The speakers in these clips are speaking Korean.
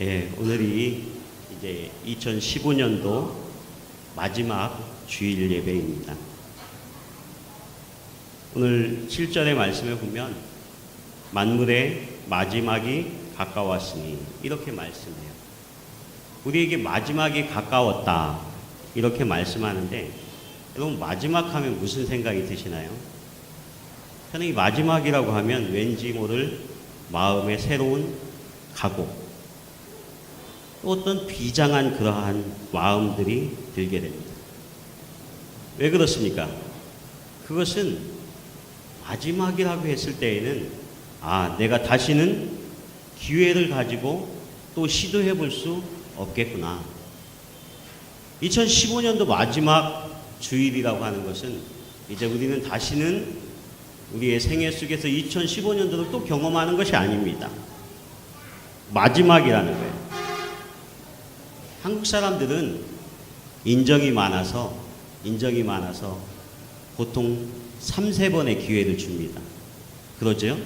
오늘이 이제 2015년도 마지막 주일 예배입니다. 오늘 7절의 말씀에 보면 만물의 마지막이 가까웠으니 이렇게 말씀해요. 우리에게 마지막이 가까웠다 이렇게 말씀하는데 여러분 마지막 하면 무슨 생각이 드시나요? 저는 이 마지막이라고 하면 왠지 모를 마음의 새로운 각오 또 어떤 비장한 그러한 마음들이 들게 됩니다. 왜 그렇습니까? 그것은 마지막이라고 했을 때에는 내가 다시는 기회를 가지고 또 시도해 볼 수 없겠구나. 2015년도 마지막 주일이라고 하는 것은 이제 우리는 다시는 우리의 생애 속에서 2015년도를 또 경험하는 것이 아닙니다. 마지막이라는 거예요. 한국 사람들은 인정이 많아서 보통 3-4번의 기회를 줍니다. 그러죠?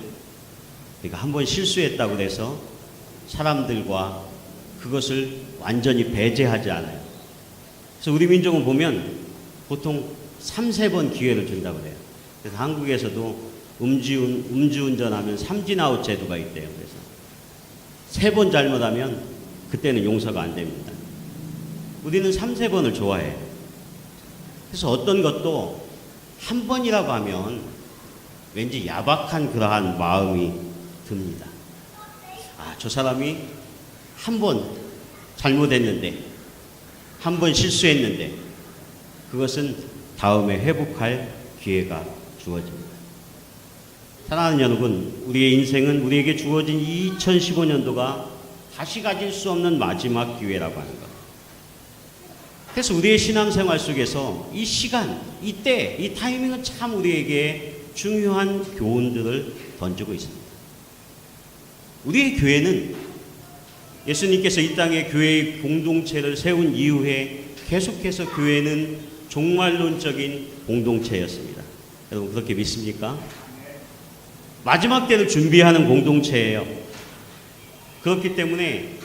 그러니까 한 번 실수했다고 해서 사람들과 그것을 완전히 배제하지 않아요. 그래서 우리 민족은 보면 보통 3-4번 기회를 준다고 그래요. 그래서 한국에서도 음주운전하면 삼진아웃 제도가 있대요. 그래서 3번 잘못하면 그때는 용서가 안 됩니다. 우리는 3-4번을 좋아해요. 그래서 어떤 것도 한 번이라고 하면 왠지 야박한 그러한 마음이 듭니다. 저 사람이 한 번 잘못했는데, 한 번 실수했는데, 그것은 다음에 회복할 기회가 주어집니다. 사랑하는 여러분, 우리의 인생은 우리에게 주어진 2015년도가 다시 가질 수 없는 마지막 기회라고 하는 것. 그래서 우리의 신앙생활 속에서 이 시간, 이때, 이 타이밍은 참 우리에게 중요한 교훈들을 던지고 있습니다. 우리의 교회는 예수님께서 이 땅에 교회의 공동체를 세운 이후에 계속해서 교회는 종말론적인 공동체였습니다. 여러분 그렇게 믿습니까? 마지막 때를 준비하는 공동체예요. 그렇기 때문에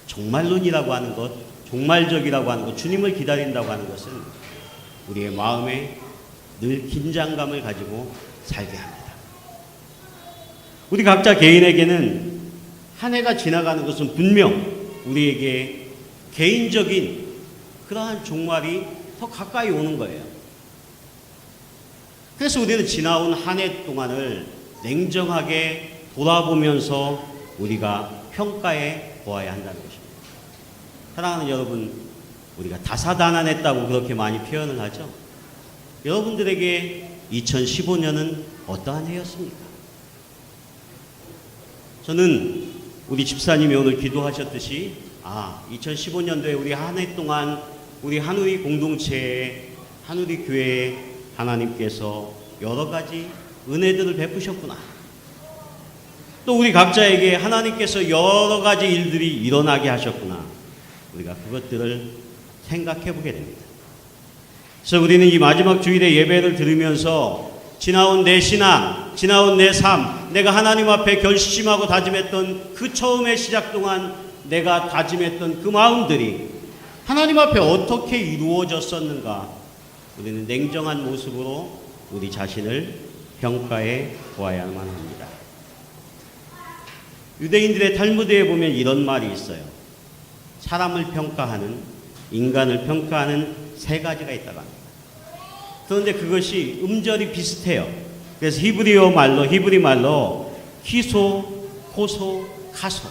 종말론이라고 하는 것, 종말적이라고 하는 것, 주님을 기다린다고 하는 것은 우리의 마음에 늘 긴장감을 가지고 살게 합니다. 우리 각자 개인에게는 한 해가 지나가는 것은 분명 우리에게 개인적인 그러한 종말이 더 가까이 오는 거예요. 그래서 우리는 지나온 한 해 동안을 냉정하게 돌아보면서 우리가 평가해 보아야 한다는 것입니다. 사랑하는 여러분, 우리가 다사다난했다고 그렇게 많이 표현을 하죠. 여러분들에게 2015년은 어떠한 해였습니까? 저는 우리 집사님이 오늘 기도하셨듯이 2015년도에 우리 한 해 동안 우리 한우리 공동체에 한우리 교회에 하나님께서 여러 가지 은혜들을 베푸셨구나. 또 우리 각자에게 하나님께서 여러 가지 일들이 일어나게 하셨구나. 우리가 그것들을 생각해 보게 됩니다. 그래서 우리는 이 마지막 주일의 예배를 들으면서 지나온 내 신앙, 지나온 내 삶, 내가 하나님 앞에 결심하고 다짐했던 그 처음의 시작 동안 내가 다짐했던 그 마음들이 하나님 앞에 어떻게 이루어졌었는가, 우리는 냉정한 모습으로 우리 자신을 평가해 보아야만 합니다. 유대인들의 탈무드에 보면 이런 말이 있어요. 사람을 평가하는, 인간을 평가하는 3가지가 있다고 합니다. 그런데 그것이 음절이 비슷해요. 그래서 히브리 말로 키소, 코소, 카소.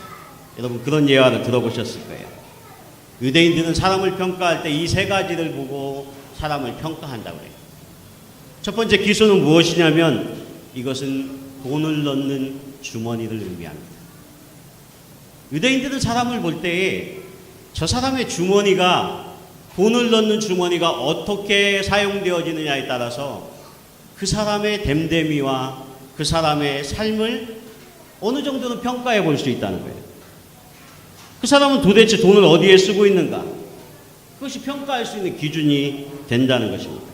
여러분 그런 예화를 들어보셨을 거예요. 유대인들은 사람을 평가할 때 이 3가지를 보고 사람을 평가한다고 해요. 첫 번째 기소는 무엇이냐면 이것은 돈을 넣는 주머니를 의미합니다. 유대인들은 사람을 볼 때에 저 사람의 주머니가, 돈을 넣는 주머니가 어떻게 사용되어지느냐에 따라서 그 사람의 됨됨이와 그 사람의 삶을 어느 정도는 평가해 볼 수 있다는 거예요. 그 사람은 도대체 돈을 어디에 쓰고 있는가? 그것이 평가할 수 있는 기준이 된다는 것입니다.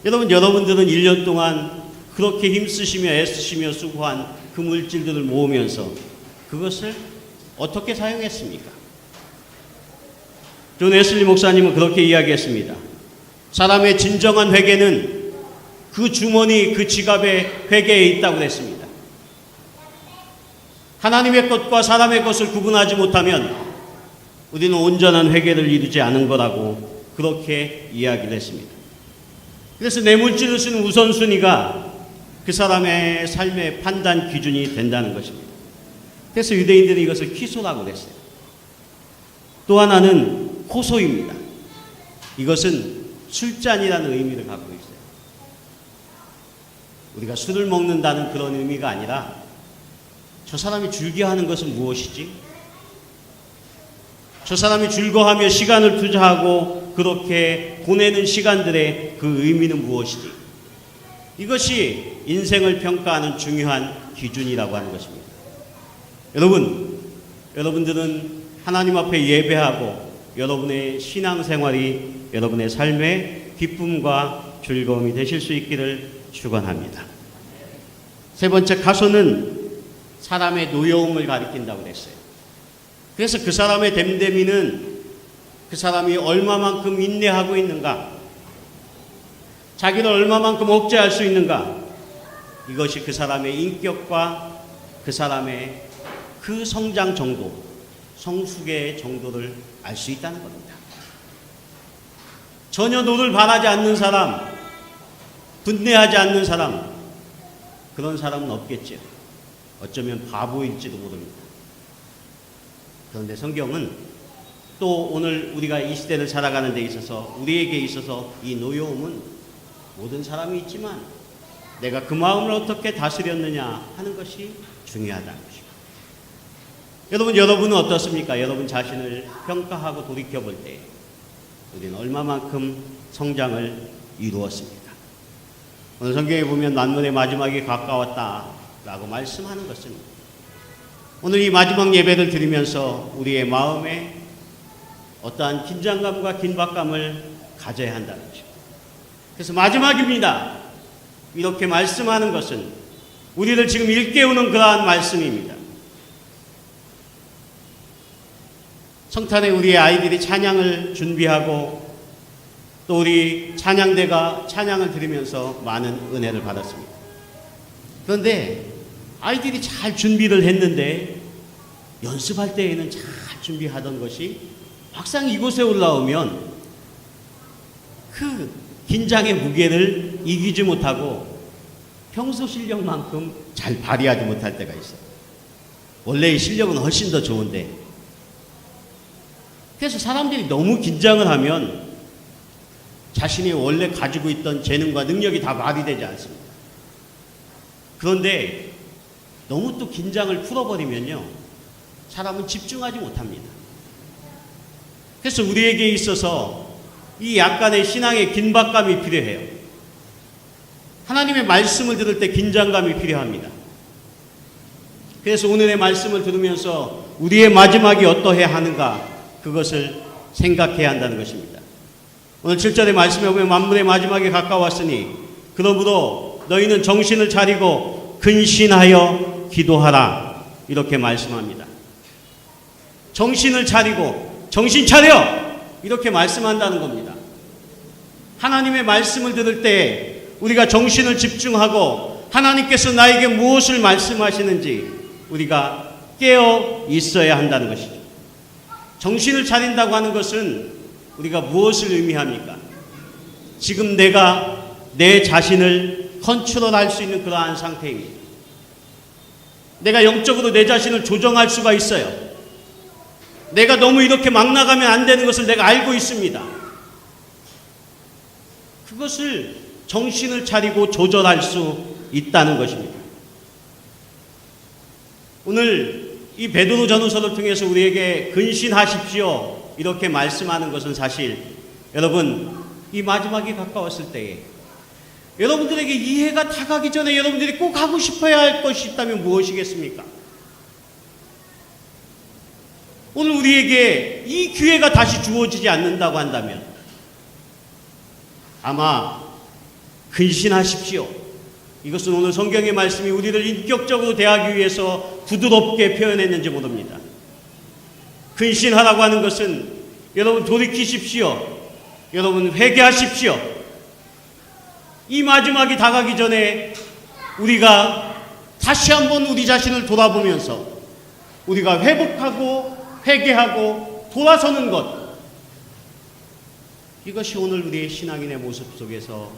여러분들은 1년 동안 그렇게 힘쓰시며 애쓰시며 수고한 그 물질들을 모으면서 그것을 어떻게 사용했습니까? 존 웨슬리 목사님은 그렇게 이야기했습니다. 사람의 진정한 회개는 그 주머니, 그 지갑의 회개에 있다고 했습니다. 하나님의 것과 사람의 것을 구분하지 못하면 우리는 온전한 회개를 이루지 않은 거라고 그렇게 이야기를 했습니다. 그래서 뇌물질을 쓰는 우선순위가 그 사람의 삶의 판단 기준이 된다는 것입니다. 그래서 유대인들이 이것을 키소라고 그랬어요. 또 하나는 호소입니다. 이것은 술잔이라는 의미를 갖고 있어요. 우리가 술을 먹는다는 그런 의미가 아니라 저 사람이 즐겨하는 것은 무엇이지? 저 사람이 즐거워하며 시간을 투자하고 그렇게 보내는 시간들의 그 의미는 무엇이지? 이것이 인생을 평가하는 중요한 기준이라고 하는 것입니다. 여러분들은 하나님 앞에 예배하고 여러분의 신앙생활이 여러분의 삶의 기쁨과 즐거움이 되실 수 있기를 축원합니다. 세 번째, 가소는 사람의 노여움을 가리킨다고 그랬어요. 그래서 그 사람의 됨됨이는 그 사람이 얼마만큼 인내하고 있는가, 자기를 얼마만큼 억제할 수 있는가, 이것이 그 사람의 인격과 그 사람의 그 성장 정도, 성숙의 정도를 알 수 있다는 겁니다. 전혀 노를 바라지 않는 사람, 분내하지 않는 사람, 그런 사람은 없겠죠. 어쩌면 바보일지도 모릅니다. 그런데 성경은 또 오늘 우리가 이 시대를 살아가는 데 있어서 우리에게 있어서 이 노여움은 모든 사람이 있지만 내가 그 마음을 어떻게 다스렸느냐 하는 것이 중요하다는 것입니다. 여러분은 어떻습니까? 여러분 자신을 평가하고 돌이켜볼 때 우리는 얼마만큼 성장을 이루었습니까? 오늘 성경에 보면 만물의 마지막이 가까웠다라고 말씀하는 것은 오늘 이 마지막 예배를 드리면서 우리의 마음에 어떠한 긴장감과 긴박감을 가져야 한다는 것입니다. 그래서 마지막입니다. 이렇게 말씀하는 것은 우리를 지금 일깨우는 그러한 말씀입니다. 성탄에 우리의 아이들이 찬양을 준비하고 또 우리 찬양대가 찬양을 드리면서 많은 은혜를 받았습니다. 그런데 아이들이 잘 준비를 했는데 연습할 때에는 잘 준비하던 것이 막상 이곳에 올라오면 그 긴장의 무게를 이기지 못하고 평소 실력만큼 잘 발휘하지 못할 때가 있어요. 원래의 실력은 훨씬 더 좋은데, 그래서 사람들이 너무 긴장을 하면 자신이 원래 가지고 있던 재능과 능력이 다 발휘되지 않습니다. 그런데 너무 또 긴장을 풀어버리면요, 사람은 집중하지 못합니다. 그래서 우리에게 있어서 이 약간의 신앙의 긴박감이 필요해요. 하나님의 말씀을 들을 때 긴장감이 필요합니다. 그래서 오늘의 말씀을 들으면서 우리의 마지막이 어떠해야 하는가, 그것을 생각해야 한다는 것입니다. 오늘 7절의 말씀에 보면 만물의 마지막이 가까웠으니 그러므로 너희는 정신을 차리고 근신하여 기도하라, 이렇게 말씀합니다. 정신을 차리고, 정신 차려! 이렇게 말씀한다는 겁니다. 하나님의 말씀을 들을 때 우리가 정신을 집중하고 하나님께서 나에게 무엇을 말씀하시는지 우리가 깨어 있어야 한다는 것이죠. 정신을 차린다고 하는 것은 우리가 무엇을 의미합니까? 지금 내가 내 자신을 컨트롤할 수 있는 그러한 상태입니다. 내가 영적으로 내 자신을 조정할 수가 있어요. 내가 너무 이렇게 막 나가면 안 되는 것을 내가 알고 있습니다. 그것을 정신을 차리고 조절할 수 있다는 것입니다. 오늘 이 베드로 전후서를 통해서 우리에게 근신하십시오, 이렇게 말씀하는 것은 사실 여러분, 이 마지막이 가까웠을 때에 여러분들에게 이해가 다 가기 전에 여러분들이 꼭 하고 싶어야 할 것이 있다면 무엇이겠습니까? 오늘 우리에게 이 기회가 다시 주어지지 않는다고 한다면 아마 근신하십시오, 이것은 오늘 성경의 말씀이 우리를 인격적으로 대하기 위해서 부드럽게 표현했는지 모릅니다. 근신하라고 하는 것은 여러분 돌이키십시오. 여러분 회개하십시오. 이 마지막이 다가기 전에 우리가 다시 한번 우리 자신을 돌아보면서 우리가 회복하고 회개하고 돌아서는 것, 이것이 오늘 우리의 신앙인의 모습 속에서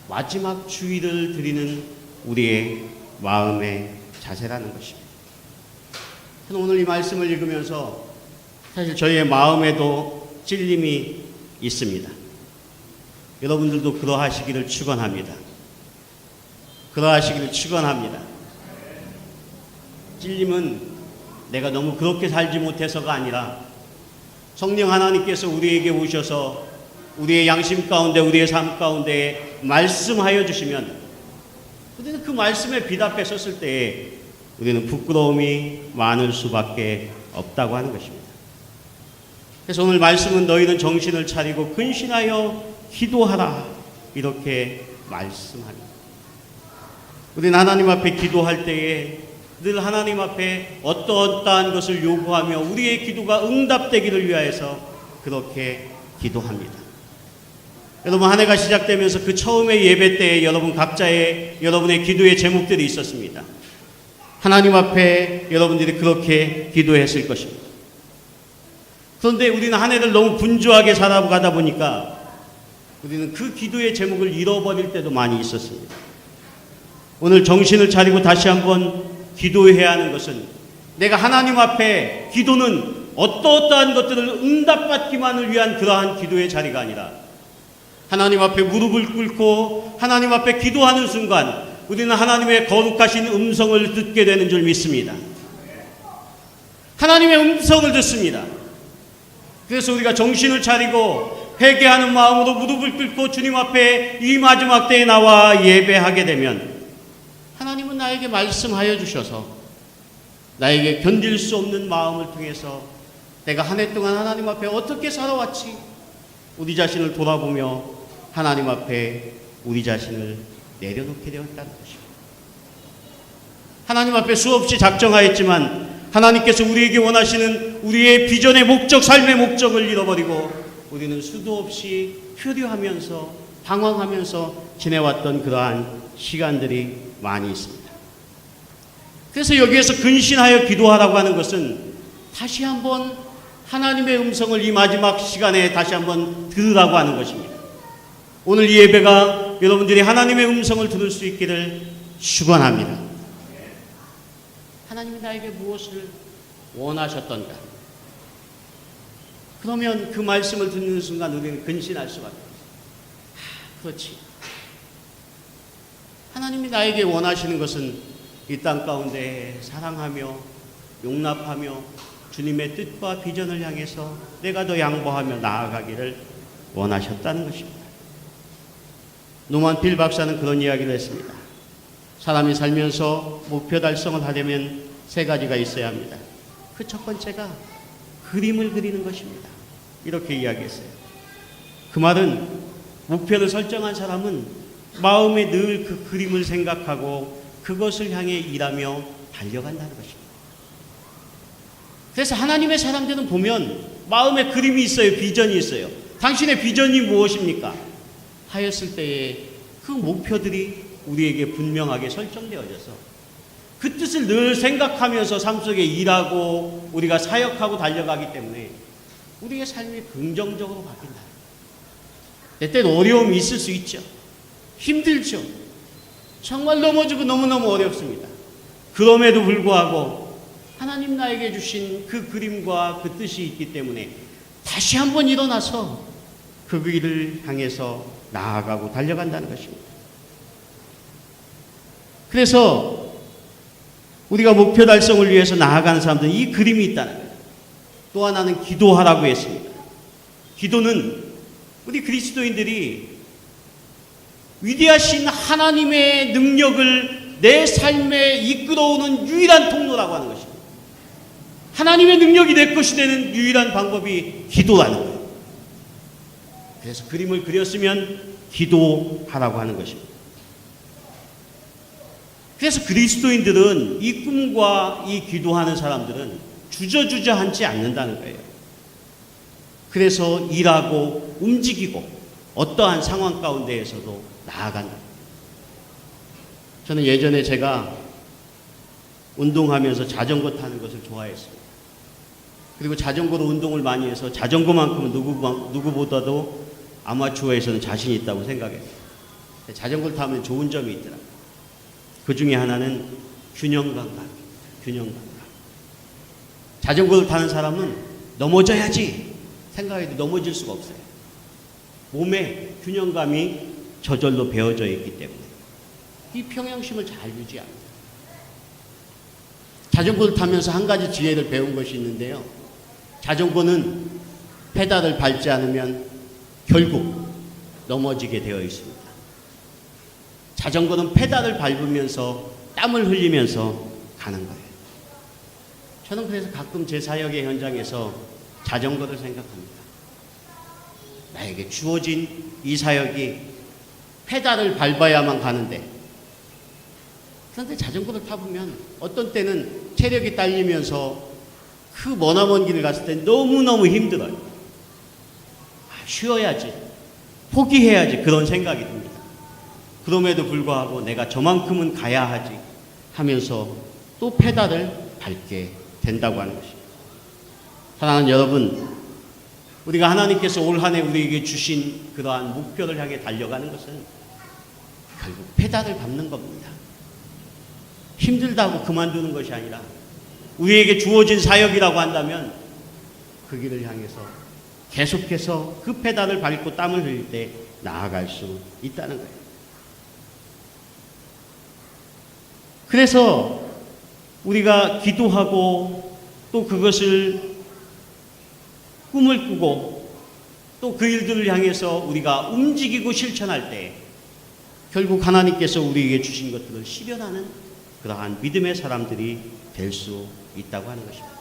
마지막 주의를 드리는 우리의 마음의 자세라는 것입니다. 저는 오늘 이 말씀을 읽으면서 사실 저희의 마음에도 찔림이 있습니다. 여러분들도 그러하시기를 축원합니다. 그러하시기를 축원합니다. 찔림은 내가 너무 그렇게 살지 못해서가 아니라 성령 하나님께서 우리에게 오셔서 우리의 양심 가운데 우리의 삶 가운데 말씀하여 주시면 우리는 그 말씀에 비답해 섰을 때에 우리는 부끄러움이 많을 수밖에 없다고 하는 것입니다. 그래서 오늘 말씀은 너희는 정신을 차리고 근신하여 기도하라 이렇게 말씀합니다. 우리는 하나님 앞에 기도할 때에 늘 하나님 앞에 어떠한 것을 요구하며 우리의 기도가 응답되기를 위하여서 그렇게 기도합니다. 여러분 한 해가 시작되면서 그 처음의 예배 때에 여러분 각자의 여러분의 기도의 제목들이 있었습니다. 하나님 앞에 여러분들이 그렇게 기도했을 것입니다. 그런데 우리는 한 해를 너무 분주하게 살아가다 보니까 우리는 그 기도의 제목을 잃어버릴 때도 많이 있었습니다. 오늘 정신을 차리고 다시 한번 기도해야 하는 것은 내가 하나님 앞에 기도는 어떠한 것들을 응답받기만을 위한 그러한 기도의 자리가 아니라 하나님 앞에 무릎을 꿇고 하나님 앞에 기도하는 순간 우리는 하나님의 거룩하신 음성을 듣게 되는 줄 믿습니다. 하나님의 음성을 듣습니다. 그래서 우리가 정신을 차리고 회개하는 마음으로 무릎을 꿇고 주님 앞에 이 마지막 때에 나와 예배하게 되면 하나님은 나에게 말씀하여 주셔서 나에게 견딜 수 없는 마음을 통해서 내가 한 해 동안 하나님 앞에 어떻게 살아왔지? 우리 자신을 돌아보며 하나님 앞에 우리 자신을 내려놓게 되었다는 것입니다. 하나님 앞에 수없이 작정하였지만 하나님께서 우리에게 원하시는 우리의 비전의 목적, 삶의 목적을 잃어버리고 우리는 수도 없이 표류하면서 방황하면서 지내왔던 그러한 시간들이 많이 있습니다. 그래서 여기에서 근신하여 기도하라고 하는 것은 다시 한번 하나님의 음성을 이 마지막 시간에 다시 한번 들으라고 하는 것입니다. 오늘 이 예배가 여러분들이 하나님의 음성을 들을 수 있기를 축원합니다. 하나님이 나에게 무엇을 원하셨던가? 그러면 그 말씀을 듣는 순간 우리는 근신할 수밖에 없어요. 그렇지. 하나님이 나에게 원하시는 것은 이 땅 가운데 사랑하며 용납하며 주님의 뜻과 비전을 향해서 내가 더 양보하며 나아가기를 원하셨다는 것입니다. 노만 필 박사는 그런 이야기를 했습니다. 사람이 살면서 목표 달성을 하려면 세 가지가 있어야 합니다. 그 첫 번째가 그림을 그리는 것입니다. 이렇게 이야기했어요. 그 말은 목표를 설정한 사람은 마음에 늘 그 그림을 생각하고 그것을 향해 일하며 달려간다는 것입니다. 그래서 하나님의 사람들은 보면 마음에 그림이 있어요. 비전이 있어요. 당신의 비전이 무엇입니까? 하였을 때에 그 목표들이 우리에게 분명하게 설정되어져서 그 뜻을 늘 생각하면서 삶 속에 일하고 우리가 사역하고 달려가기 때문에 우리의 삶이 긍정적으로 바뀐다. 때때로 어려움이 있을 수 있죠. 힘들죠. 정말 넘어지고 너무너무 어렵습니다. 그럼에도 불구하고 하나님 나에게 주신 그 그림과 그 뜻이 있기 때문에 다시 한번 일어나서 그 길을 향해서 나아가고 달려간다는 것입니다. 그래서 우리가 목표 달성을 위해서 나아가는 사람들은 이 그림이 있다는 거예요. 또 하나는 기도하라고 했습니다. 기도는 우리 그리스도인들이 위대하신 하나님의 능력을 내 삶에 이끌어오는 유일한 통로라고 하는 것입니다. 하나님의 능력이 내 것이 되는 유일한 방법이 기도라는 거예요. 그래서 그림을 그렸으면 기도하라고 하는 것입니다. 그래서 그리스도인들은 이 꿈과 이 기도하는 사람들은 주저주저 앉지 않는다는 거예요. 그래서 일하고 움직이고 어떠한 상황 가운데에서도 나아간다. 저는 예전에 제가 운동하면서 자전거 타는 것을 좋아했습니다. 그리고 자전거로 운동을 많이 해서 자전거만큼은 누구보다도 아마추어에서는 자신 있다고 생각했어요. 자전거를 타면 좋은 점이 있더라고요. 그 중에 하나는 균형 감각입니다. 균형 감각. 자전거를 타는 사람은 넘어져야지 생각해도 넘어질 수가 없어요. 몸에 균형감이 저절로 배어져 있기 때문에 이 평형심을 잘 유지합니다. 자전거를 타면서 한 가지 지혜를 배운 것이 있는데요. 자전거는 페달을 밟지 않으면 결국 넘어지게 되어 있습니다. 자전거는 페달을 밟으면서 땀을 흘리면서 가는 거예요. 저는 그래서 가끔 제 사역의 현장에서 자전거를 생각합니다. 나에게 주어진 이 사역이 페달을 밟아야만 가는데, 그런데 자전거를 타보면 어떤 때는 체력이 딸리면서 그 머나먼 길을 갔을 때 너무너무 힘들어요. 쉬어야지, 포기해야지, 그런 생각이 듭니다. 그럼에도 불구하고 내가 저만큼은 가야 하지 하면서 또 페달을 밟게 된다고 하는 것입니다. 사랑하는 여러분, 우리가 하나님께서 올 한 해 우리에게 주신 그러한 목표를 향해 달려가는 것은 결국 페달을 밟는 겁니다. 힘들다고 그만두는 것이 아니라 우리에게 주어진 사역이라고 한다면 그 길을 향해서 계속해서 그 페달을 밟고 땀을 흘릴 때 나아갈 수 있다는 거예요. 그래서 우리가 기도하고 또 그것을 꿈을 꾸고 또 그 일들을 향해서 우리가 움직이고 실천할 때 결국 하나님께서 우리에게 주신 것들을 실현하는 그러한 믿음의 사람들이 될 수 있다고 하는 것입니다.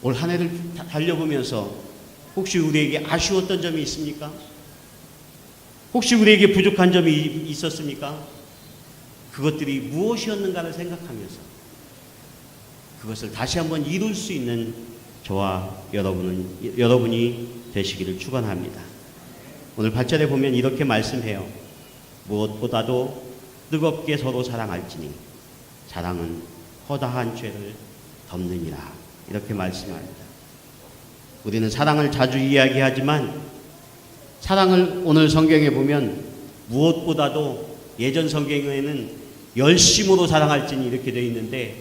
올 한 해를 달려보면서 혹시 우리에게 아쉬웠던 점이 있습니까? 혹시 우리에게 부족한 점이 있었습니까? 그것들이 무엇이었는가를 생각하면서 그것을 다시 한번 이룰 수 있는 저와 여러분이 되시기를 축원합니다. 오늘 8절에 보면 이렇게 말씀해요. 무엇보다도 뜨겁게 서로 사랑할지니 사랑은 허다한 죄를 덮느니라. 이렇게 말씀합니다. 우리는 사랑을 자주 이야기하지만 사랑을 오늘 성경에 보면 무엇보다도 예전 성경에는 열심으로 사랑할지니 이렇게 되어 있는데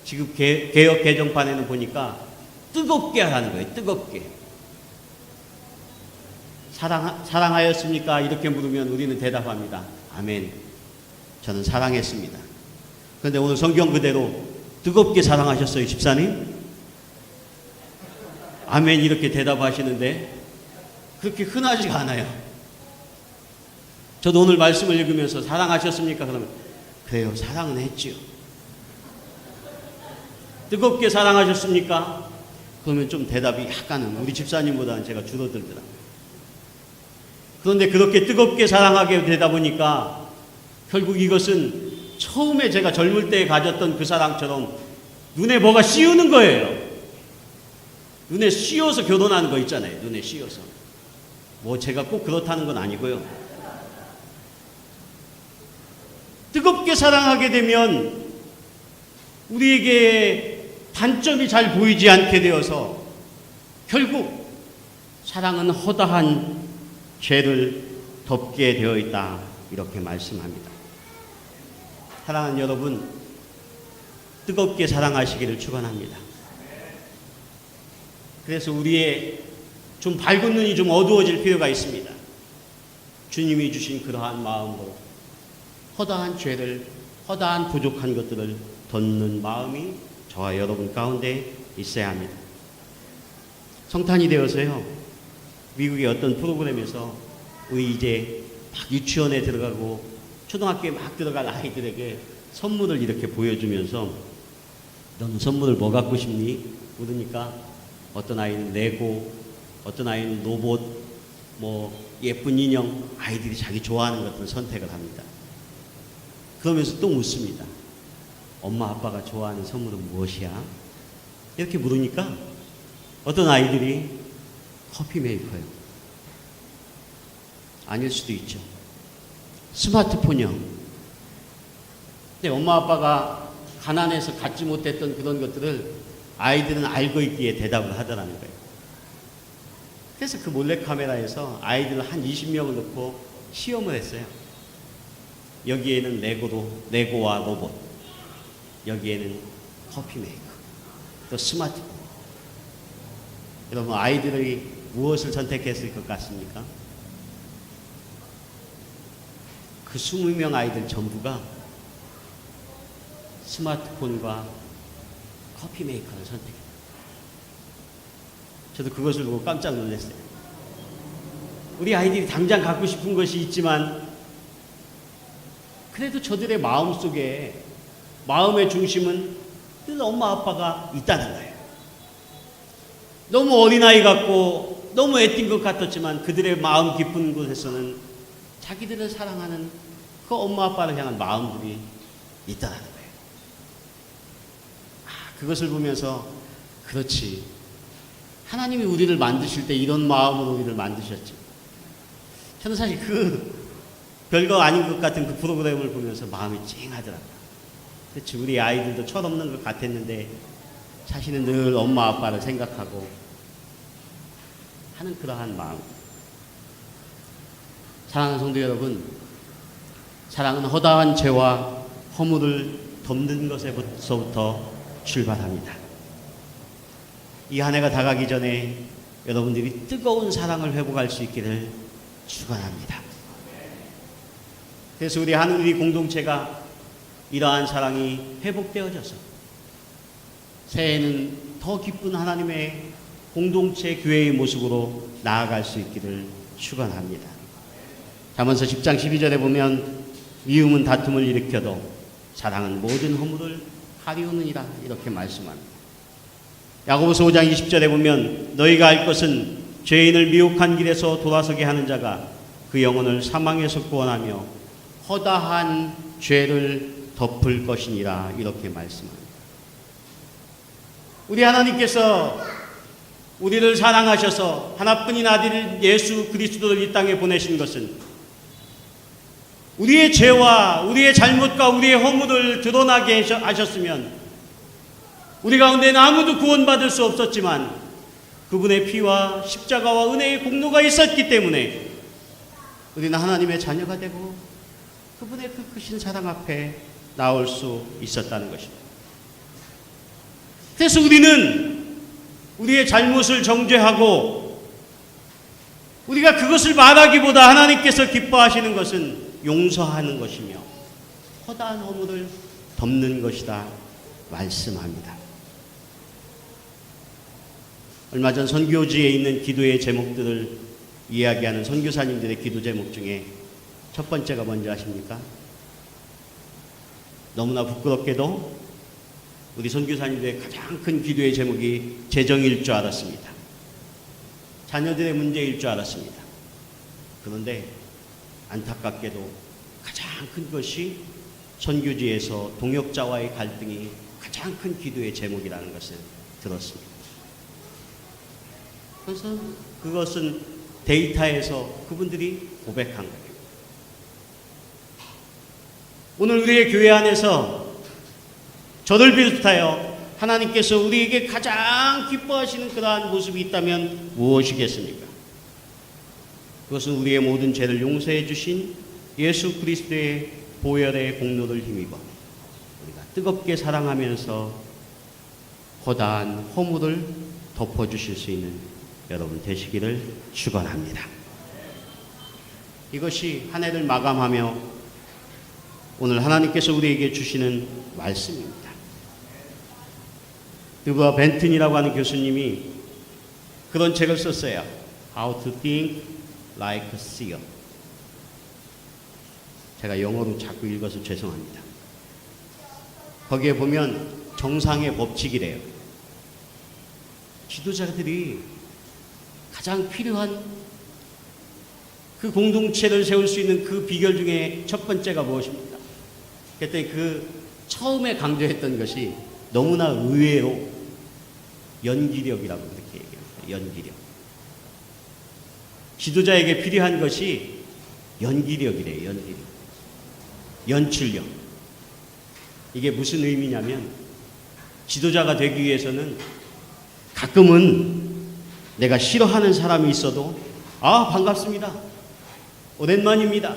지금 개역 개정판에는 보니까 뜨겁게 하라는 거예요. 뜨겁게. 사랑하였습니까? 이렇게 물으면 우리는 대답합니다. 아멘. 저는 사랑했습니다. 그런데 오늘 성경 그대로 뜨겁게 사랑하셨어요, 집사님? 아멘 이렇게 대답하시는데 그렇게 흔하지가 않아요. 저도 오늘 말씀을 읽으면서 사랑하셨습니까? 그러면 그래요, 사랑은 했지요. 뜨겁게 사랑하셨습니까? 그러면 좀 대답이 약간은 우리 집사님보다는 제가 줄어들더라고요. 그런데 그렇게 뜨겁게 사랑하게 되다 보니까 결국 이것은 처음에 제가 젊을 때 가졌던 그 사랑처럼 눈에 뭐가 씌우는 거예요. 눈에 씌워서 결혼하는 거 있잖아요. 눈에 씌워서. 뭐 제가 꼭 그렇다는 건 아니고요. 뜨겁게 사랑하게 되면 우리에게 단점이 잘 보이지 않게 되어서 결국 사랑은 허다한 죄를 덮게 되어 있다. 이렇게 말씀합니다. 사랑하는 여러분, 뜨겁게 사랑하시기를 축원합니다. 그래서 우리의 좀 밝은 눈이 좀 어두워질 필요가 있습니다. 주님이 주신 그러한 마음으로 허다한 죄를, 허다한 부족한 것들을 덮는 마음이 저와 여러분 가운데 있어야 합니다. 성탄이 되어서요, 미국의 어떤 프로그램에서 우리 이제 막 유치원에 들어가고 초등학교에 막 들어갈 아이들에게 선물을 이렇게 보여주면서 너는 선물을 뭐 갖고 싶니? 물으니까 어떤 아이는 레고, 어떤 아이는 로봇, 뭐 예쁜 인형, 아이들이 자기 좋아하는 것들을 선택을 합니다. 그러면서 또 묻습니다. 엄마 아빠가 좋아하는 선물은 무엇이야? 이렇게 물으니까 어떤 아이들이 커피 메이커요. 아닐 수도 있죠. 스마트폰이요. 근데 엄마 아빠가 가난해서 갖지 못했던 그런 것들을 아이들은 알고 있기에 대답을 하더라는 거예요. 그래서 그 몰래카메라에서 아이들을 한 20명을 넣고 시험을 했어요. 여기에는 레고와 로봇, 여기에는 커피 메이커, 또 스마트폰. 여러분, 아이들이 무엇을 선택했을 것 같습니까? 그 20명 아이들 전부가 스마트폰과 커피 메이커를 선택했어요. 저도 그것을 보고 깜짝 놀랐어요. 우리 아이들이 당장 갖고 싶은 것이 있지만 그래도 저들의 마음속에, 마음의 중심은 늘 엄마 아빠가 있다는 거예요. 너무 어린아이 같고 너무 애띤 것 같았지만 그들의 마음 깊은 곳에서는 자기들을 사랑하는 그 엄마 아빠를 향한 마음들이 있다는 거예요. 그것을 보면서 그렇지, 하나님이 우리를 만드실 때 이런 마음으로 우리를 만드셨지. 저는 사실 그 별거 아닌 것 같은 그 프로그램을 보면서 마음이 찡하더라고요. 그렇지, 우리 아이들도 철없는 것 같았는데 자신은 늘 엄마 아빠를 생각하고 하는 그러한 마음. 사랑하는 성도 여러분, 사랑은 허다한 죄와 허물을 덮는 것에서부터 출발합니다. 이 한 해가 다가기 전에 여러분들이 뜨거운 사랑을 회복할 수 있기를 축원합니다. 그래서 우리 하늘이 공동체가 이러한 사랑이 회복되어져서 새해에는 더 기쁜 하나님의 공동체 교회의 모습으로 나아갈 수 있기를 축원합니다. 잠언서 10장 12절에 보면 미움은 다툼을 일으켜도 사랑은 모든 허물을 가리우느니라 이렇게 말씀합니다. 야고보서 5장 20절에 보면 너희가 알 것은 죄인을 미혹한 길에서 돌아서게 하는 자가 그 영혼을 사망에서 구원하며 허다한 죄를 덮을 것이니라 이렇게 말씀합니다. 우리 하나님께서 우리를 사랑하셔서 하나뿐인 아들 예수 그리스도를 이 땅에 보내신 것은 우리의 죄와 우리의 잘못과 우리의 허물을 드러나게 하셨으면 우리 가운데는 아무도 구원받을 수 없었지만 그분의 피와 십자가와 은혜의 공로가 있었기 때문에 우리는 하나님의 자녀가 되고 그분의 그 크신 사랑 앞에 나올 수 있었다는 것입니다. 그래서 우리는 우리의 잘못을 정죄하고 우리가 그것을 말하기보다 하나님께서 기뻐하시는 것은 용서하는 것이며 허다한 허물을 덮는 것이다 말씀합니다. 얼마 전 선교지에 있는 기도의 제목들을 이야기하는 선교사님들의 기도 제목 중에 첫 번째가 뭔지 아십니까? 너무나 부끄럽게도 우리 선교사님들의 가장 큰 기도의 제목이 재정일 줄 알았습니다. 자녀들의 문제일 줄 알았습니다. 그런데 안타깝게도 가장 큰 것이 선교지에서 동역자와의 갈등이 가장 큰 기도의 제목이라는 것을 들었습니다. 그래서 그것은 데이터에서 그분들이 고백한 거예요. 오늘 우리의 교회 안에서 저를 비롯하여 하나님께서 우리에게 가장 기뻐하시는 그러한 모습이 있다면 무엇이겠습니까? 그것은 우리의 모든 죄를 용서해 주신 예수 그리스도의 보혈의 공로를 힘입어 우리가 뜨겁게 사랑하면서 허다한 허물을 덮어주실 수 있는 여러분 되시기를 축원합니다. 이것이 한 해를 마감하며 오늘 하나님께서 우리에게 주시는 말씀입니다. 드브아 벤튼이라고 하는 교수님이 그런 책을 썼어요. How to think like a seer. 제가 영어로 자꾸 읽어서 죄송합니다. 거기에 보면 정상의 법칙이래요. 지도자들이 가장 필요한 그 공동체를 세울 수 있는 그 비결 중에 첫 번째가 무엇입니까? 그때 그 처음에 강조했던 것이 너무나 의외로 연기력이라고 그렇게 얘기합니다. 연기력. 지도자에게 필요한 것이 연기력이래요. 연기력. 연출력. 이게 무슨 의미냐면 지도자가 되기 위해서는 가끔은 내가 싫어하는 사람이 있어도 반갑습니다. 오랜만입니다.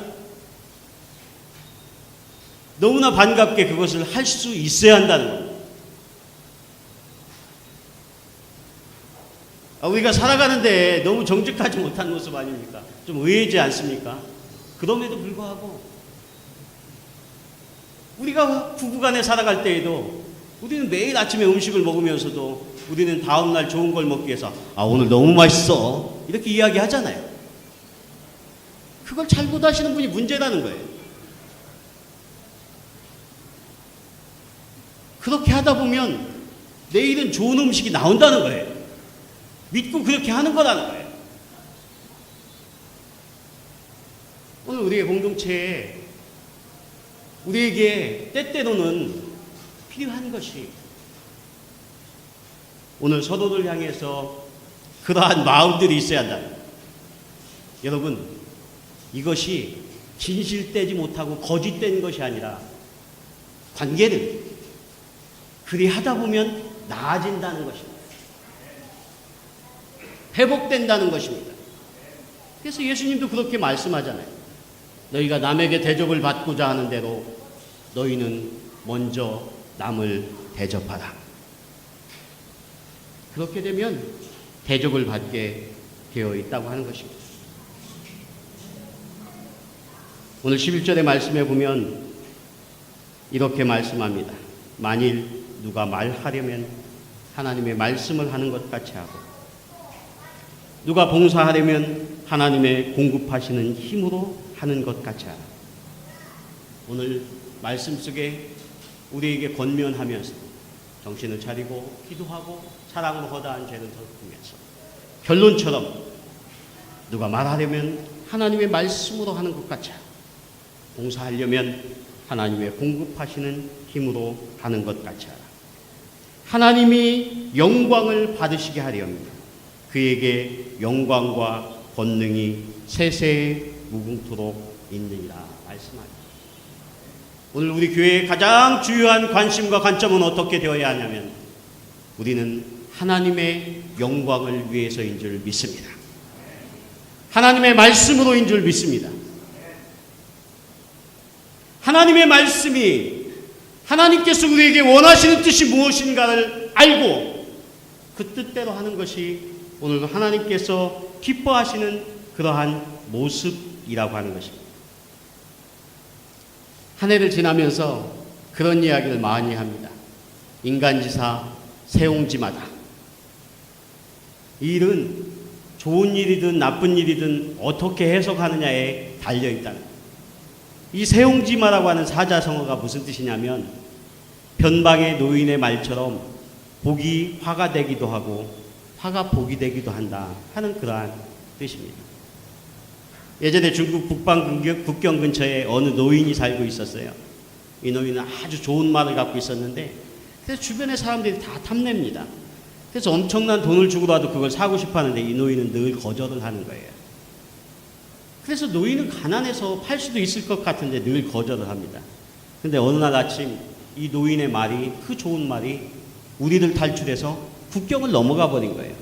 너무나 반갑게 그것을 할 수 있어야 한다는 겁니다. 우리가 살아가는데 너무 정직하지 못한 모습 아닙니까? 좀 의외지 않습니까? 그럼에도 불구하고 우리가 부부간에 살아갈 때에도 우리는 매일 아침에 음식을 먹으면서도 우리는 다음날 좋은 걸 먹기 위해서 오늘 너무 맛있어 이렇게 이야기하잖아요. 그걸 잘못 하시는 분이 문제라는 거예요. 그렇게 하다 보면 내일은 좋은 음식이 나온다는 거예요. 믿고 그렇게 하는 거라는 거예요. 오늘 우리의 공동체에 우리에게 때때로는 필요한 것이 오늘 서로를 향해서 그러한 마음들이 있어야 한다. 여러분, 이것이 진실되지 못하고 거짓된 것이 아니라 관계는 그리 하다 보면 나아진다는 것입니다. 회복된다는 것입니다. 그래서 예수님도 그렇게 말씀하잖아요. 너희가 남에게 대접을 받고자 하는 대로 너희는 먼저 남을 대접하라. 그렇게 되면 대접을 받게 되어 있다고 하는 것입니다. 오늘 11절의 말씀에 보면 이렇게 말씀합니다. 만일 누가 말하려면 하나님의 말씀을 하는 것 같이 하고 누가 봉사하려면 하나님의 공급하시는 힘으로 하는 것 같이 하라. 오늘 말씀 속에 우리에게 권면하면서 정신을 차리고 기도하고 사랑으로 허다한 죄를 덮으면서 결론처럼 누가 말하려면 하나님의 말씀으로 하는 것 같이 하고 봉사하려면 하나님의 공급하시는 힘으로 하는 것 같이 하라. 하나님이 영광을 받으시게 하려면 그에게 영광과 권능이 세세에 무궁토록 있느니라 말씀합니다. 오늘 우리 교회의 가장 주요한 관심과 관점은 어떻게 되어야 하냐면 우리는 하나님의 영광을 위해서인 줄 믿습니다. 하나님의 말씀으로인 줄 믿습니다. 하나님의 말씀이 하나님께서 우리에게 원하시는 뜻이 무엇인가를 알고 그 뜻대로 하는 것이 오늘 하나님께서 기뻐하시는 그러한 모습이라고 하는 것입니다. 한 해를 지나면서 그런 이야기를 많이 합니다. 인간지사 세옹지마다. 이 일은 좋은 일이든 나쁜 일이든 어떻게 해석하느냐에 달려있다는 거예요. 이 세옹지마라고 하는 사자성어가 무슨 뜻이냐면 변방의 노인의 말처럼 복이 화가 되기도 하고 화가 복이 되기도 한다 하는 그러한 뜻입니다. 예전에 중국 북방 국경 근처에 어느 노인이 살고 있었어요. 이 노인은 아주 좋은 말을 갖고 있었는데 그래서 주변의 사람들이 다 탐냅니다. 그래서 엄청난 돈을 주고라도 그걸 사고 싶어 하는데 이 노인은 늘 거절을 하는 거예요. 그래서 노인은 가난해서 팔 수도 있을 것 같은데 늘 거절을 합니다. 근데 어느 날 아침 이 노인의 말이, 그 좋은 말이 우리를 탈출해서 국경을 넘어가 버린 거예요.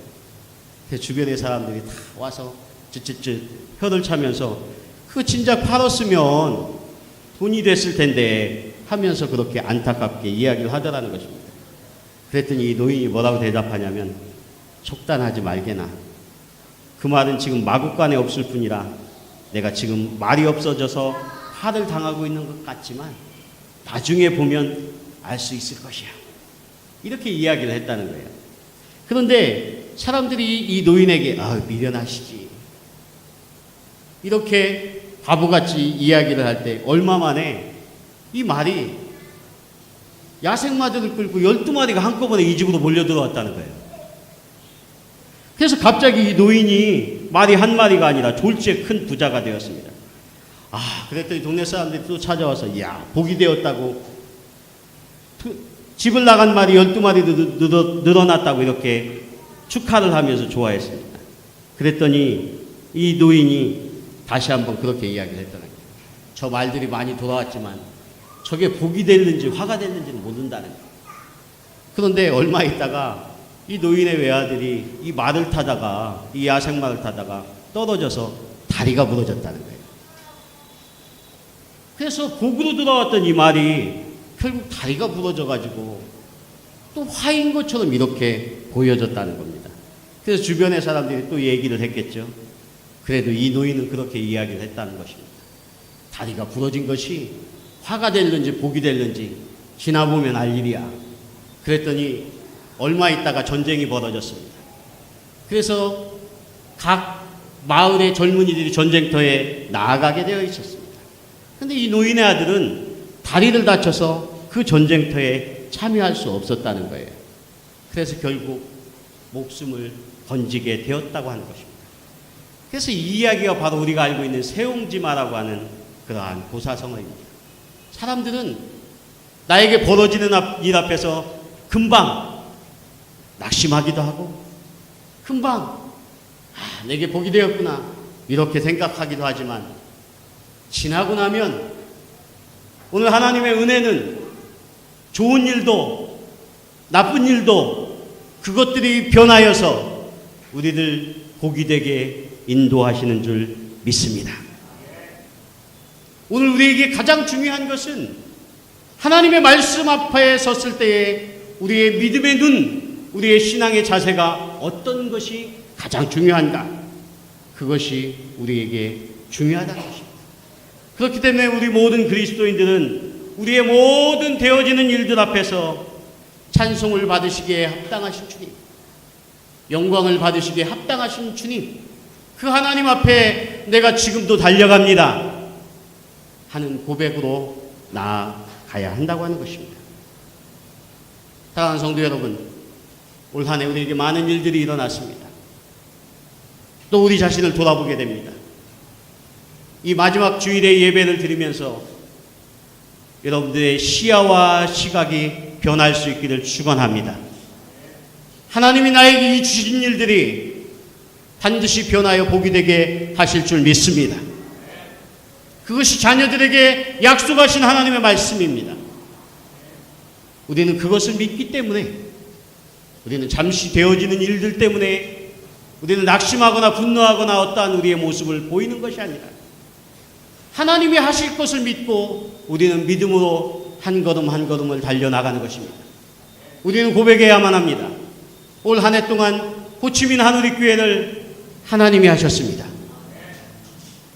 그래서 주변의 사람들이 다 와서 쯧쯧쯧 혀를 차면서 그거 진작 팔았으면 돈이 됐을 텐데 하면서 그렇게 안타깝게 이야기를 하더라는 것입니다. 그랬더니 이 노인이 뭐라고 대답하냐면 속단하지 말게나. 그 말은 지금 마구간에 없을 뿐이라 내가 지금 말이 없어져서 화를 당하고 있는 것 같지만 나중에 보면 알 수 있을 것이야. 이렇게 이야기를 했다는 거예요. 그런데 사람들이 이 노인에게 미련하시지 이렇게 바보같이 이야기를 할 때 얼마 만에 이 말이 야생마들을 끌고 12마리가 한꺼번에 이 집으로 몰려들어왔다는 거예요. 그래서 갑자기 이 노인이 말이 한 마리가 아니라 졸지에 큰 부자가 되었습니다. 그랬더니 동네 사람들이 또 찾아와서 복이 되었다고 집을 나간 말이 12마리 늘어났다고 이렇게 축하를 하면서 좋아했습니다. 그랬더니 이 노인이 다시 한번 그렇게 이야기를 했더라고요. 저 말들이 많이 돌아왔지만 저게 복이 됐는지 화가 됐는지는 모른다는 거예요. 그런데 얼마 있다가 이 노인의 외아들이 이 말을 타다가, 이 야생말을 타다가 떨어져서 다리가 부러졌다는 거예요. 그래서 복으로 돌아왔던 이 말이 결국 다리가 부러져가지고 또 화인 것처럼 이렇게 보여졌다는 겁니다. 그래서 주변의 사람들이 또 얘기를 했겠죠. 그래도 이 노인은 그렇게 이야기를 했다는 것입니다. 다리가 부러진 것이 화가 됐는지 복이 됐는지 지나보면 알 일이야. 그랬더니 얼마 있다가 전쟁이 벌어졌습니다. 그래서 각 마을의 젊은이들이 전쟁터에 나아가게 되어 있었습니다. 그런데 이 노인의 아들은 다리를 다쳐서 그 전쟁터에 참여할 수 없었다는 거예요. 그래서 결국 목숨을 건지게 되었다고 하는 것입니다. 그래서 이 이야기가 바로 우리가 알고 있는 세옹지마라고 하는 그러한 고사성어입니다. 사람들은 나에게 벌어지는 일 앞에서 금방 낙심하기도 하고 금방 내게 복이 되었구나 이렇게 생각하기도 하지만 지나고 나면 오늘 하나님의 은혜는 좋은 일도 나쁜 일도 그것들이 변하여서 우리를 복이 되게 인도하시는 줄 믿습니다. 오늘 우리에게 가장 중요한 것은 하나님의 말씀 앞에 섰을 때에 우리의 믿음의 눈, 우리의 신앙의 자세가 어떤 것이 가장 중요한가? 그것이 우리에게 중요하다는 것입니다. 그렇기 때문에 우리 모든 그리스도인들은 우리의 모든 되어지는 일들 앞에서 찬송을 받으시기에 합당하신 주님, 영광을 받으시기에 합당하신 주님, 그 하나님 앞에 내가 지금도 달려갑니다 하는 고백으로 나아가야 한다고 하는 것입니다. 사랑하는 성도 여러분, 올 한 해 우리에게 많은 일들이 일어났습니다. 또 우리 자신을 돌아보게 됩니다. 이 마지막 주일의 예배를 드리면서 여러분들의 시야와 시각이 변할 수 있기를 축원합니다. 하나님이 나에게 주신 일들이 반드시 변하여 복이 되게 하실 줄 믿습니다. 그것이 자녀들에게 약속하신 하나님의 말씀입니다. 우리는 그것을 믿기 때문에, 우리는 잠시 되어지는 일들 때문에 우리는 낙심하거나 분노하거나 어떠한 우리의 모습을 보이는 것이 아니라 하나님이 하실 것을 믿고 우리는 믿음으로 한 걸음 한 걸음을 달려나가는 것입니다. 우리는 고백해야만 합니다. 올 한 해 동안 호치민 한우리교회를 하나님이 하셨습니다.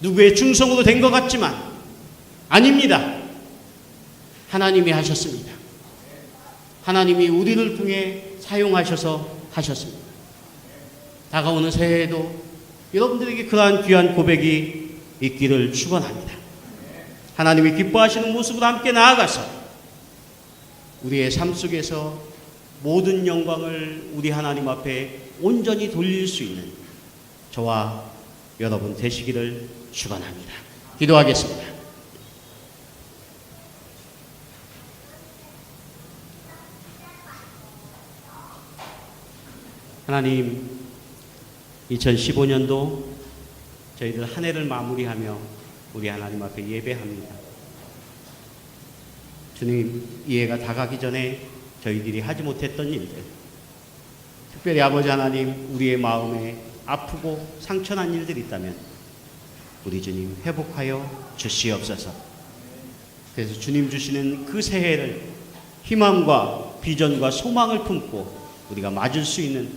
누구의 충성으로 된 것 같지만 아닙니다. 하나님이 하셨습니다. 하나님이 우리를 통해 사용하셔서 하셨습니다. 다가오는 새해에도 여러분들에게 그러한 귀한 고백이 있기를 축원합니다. 하나님이 기뻐하시는 모습으로 함께 나아가서 우리의 삶 속에서 모든 영광을 우리 하나님 앞에 온전히 돌릴 수 있는 저와 여러분 되시기를 축원합니다. 기도하겠습니다. 하나님, 2015년도 저희들 한 해를 마무리하며 우리 하나님 앞에 예배합니다. 주님, 이 해가 다가기 전에 저희들이 하지 못했던 일들, 특별히 아버지 하나님, 우리의 마음에 아프고 상처난 일들이 있다면 우리 주님 회복하여 주시옵소서. 그래서 주님 주시는 그 새해를 희망과 비전과 소망을 품고 우리가 맞을 수 있는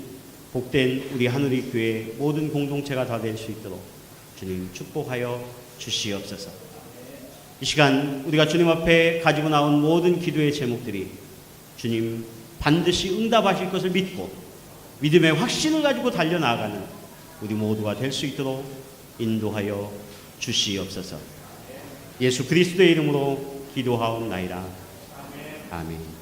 복된 우리 하늘의 교회 모든 공동체가 다 될 수 있도록 주님 축복하여 주시옵소서. 이 시간 우리가 주님 앞에 가지고 나온 모든 기도의 제목들이 주님 반드시 응답하실 것을 믿고 믿음의 확신을 가지고 달려나가는 우리 모두가 될 수 있도록 인도하여 주시옵소서. 예수 그리스도의 이름으로 기도하옵나이다. 아멘.